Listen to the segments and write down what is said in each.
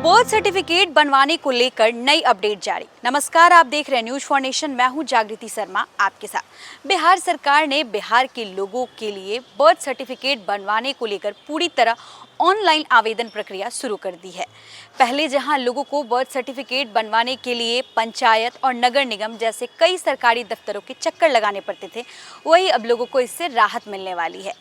Birth certificate बनवाने को लेकर नई अपडेट जारी। नमस्कार, आप देख रहे हैं न्यूज फॉर नेशन। मैं हूं जागृति शर्मा आपके साथ। बिहार सरकार ने बिहार के लोगों के लिए बर्थ सर्टिफिकेट बनवाने को लेकर पूरी तरह ऑनलाइन आवेदन प्रक्रिया शुरू कर दी है। पहले जहां लोगों को बर्थ सर्टिफिकेट बनवाने के लिए पंचायत और नगर निगम जैसे कई सरकारी दफ्तरों के चक्कर लगाने पड़ते थे, वहीं अब लोगों को इससे राहत मिलने वाली है।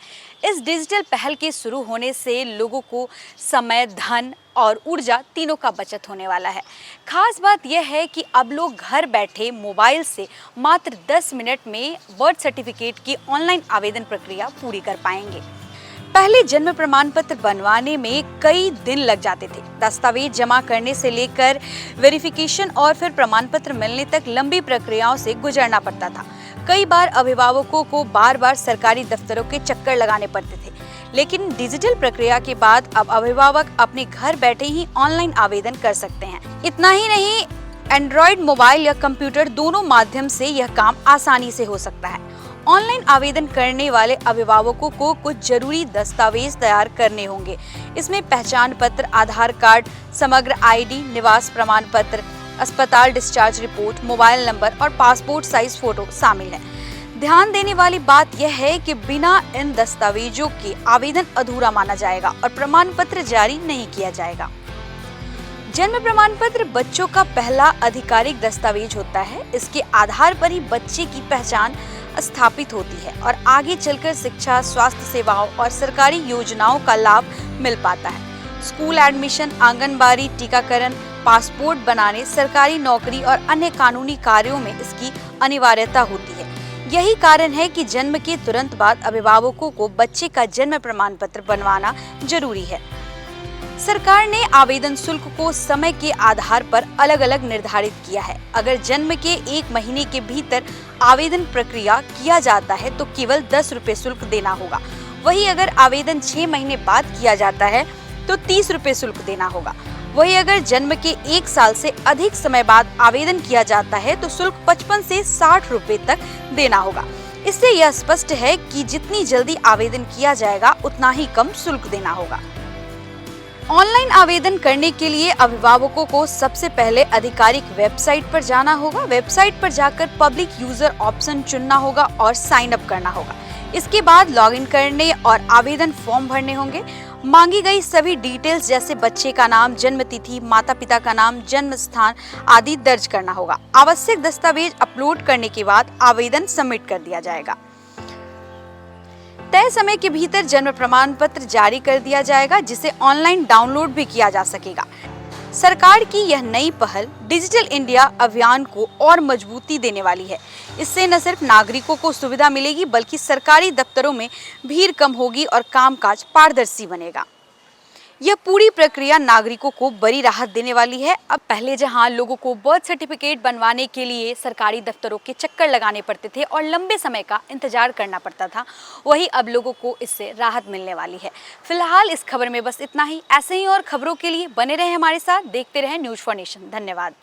इस डिजिटल पहल के शुरू होने से लोगों को समय, धन और ऊर्जा तीनों का बचत होने वाला है। खास बात यह है कि अब लोग घर बैठे मोबाइल से मात्र 10 मिनट में बर्थ सर्टिफिकेट की ऑनलाइन आवेदन प्रक्रिया पूरी कर पाएंगे। पहले जन्म प्रमाण पत्र बनवाने में कई दिन लग जाते थे। दस्तावेज जमा करने से लेकर वेरिफिकेशन और फिर प्रमाण पत्र मिलने तक लंबी प्रक्रियाओं से गुजरना पड़ता था। कई बार अभिभावकों को बार बार सरकारी दफ्तरों के चक्कर लगाने पड़ते थे, लेकिन डिजिटल प्रक्रिया के बाद अब अभिभावक अपने घर बैठे ही ऑनलाइन आवेदन कर सकते हैं। इतना ही नहीं, एंड्रॉइड मोबाइल या कंप्यूटर दोनों माध्यम से यह काम आसानी से हो सकता है। ऑनलाइन आवेदन करने वाले अभिभावकों को कुछ जरूरी दस्तावेज तैयार करने होंगे। इसमें पहचान पत्र, आधार कार्ड, समग्र आईडी, निवास प्रमाण पत्र, अस्पताल डिस्चार्ज रिपोर्ट, मोबाइल नंबर और पासपोर्ट साइज फोटो शामिल है। ध्यान देने वाली बात यह है कि बिना इन दस्तावेजों के आवेदन अधूरा माना जाएगा और प्रमाण पत्र जारी नहीं किया जाएगा। जन्म प्रमाण पत्र बच्चों का पहला आधिकारिक दस्तावेज होता है। इसके आधार पर ही बच्चे की पहचान स्थापित होती है और आगे चलकर शिक्षा, स्वास्थ्य सेवाओं और सरकारी योजनाओं का लाभ मिल पाता है। स्कूल एडमिशन, आंगनबाड़ी, टीकाकरण, पासपोर्ट बनाने, सरकारी नौकरी और अन्य कानूनी कार्यों में इसकी अनिवार्यता होती है। यही कारण है कि जन्म के तुरंत बाद अभिभावकों को बच्चे का जन्म प्रमाण पत्र बनवाना जरूरी है। सरकार ने आवेदन शुल्क को समय के आधार पर अलग अलग निर्धारित किया है। अगर जन्म के 1 महीने के भीतर आवेदन प्रक्रिया किया जाता है तो केवल 10 रुपए शुल्क देना होगा। वहीं अगर आवेदन 6 महीने बाद किया जाता है तो 30 रुपए शुल्क देना होगा। वहीं अगर जन्म के 1 साल से अधिक समय बाद आवेदन किया जाता है तो शुल्क 55 से 60 रुपए तक देना होगा। इससे यह स्पष्ट है कि जितनी जल्दी आवेदन किया जाएगा उतना ही कम शुल्क देना होगा। ऑनलाइन आवेदन करने के लिए अभिभावकों को सबसे पहले आधिकारिक वेबसाइट पर जाना होगा। वेबसाइट पर जाकर पब्लिक यूजर ऑप्शन चुनना होगा और साइन अप करना होगा। इसके बाद लॉगिन करने और आवेदन फॉर्म भरने होंगे। मांगी गई सभी डिटेल्स जैसे बच्चे का नाम, जन्म तिथि, माता पिता का नाम, जन्म स्थान आदि दर्ज करना होगा। आवश्यक दस्तावेज अपलोड करने के बाद आवेदन सबमिट कर दिया जाएगा। तय समय के भीतर जन्म प्रमाण पत्र जारी कर दिया जाएगा, जिसे ऑनलाइन डाउनलोड भी किया जा सकेगा। सरकार की यह नई पहल डिजिटल इंडिया अभियान को और मजबूती देने वाली है। इससे न सिर्फ नागरिकों को सुविधा मिलेगी बल्कि सरकारी दफ्तरों में भीड़ कम होगी और कामकाज पारदर्शी बनेगा। यह पूरी प्रक्रिया नागरिकों को बड़ी राहत देने वाली है। अब पहले जहां लोगों को बर्थ सर्टिफिकेट बनवाने के लिए सरकारी दफ्तरों के चक्कर लगाने पड़ते थे और लंबे समय का इंतजार करना पड़ता था, वहीं अब लोगों को इससे राहत मिलने वाली है। फिलहाल इस खबर में बस इतना ही। ऐसे ही और खबरों के लिए बने रहे हमारे साथ, देखते रहे न्यूज फॉर नेशन। धन्यवाद।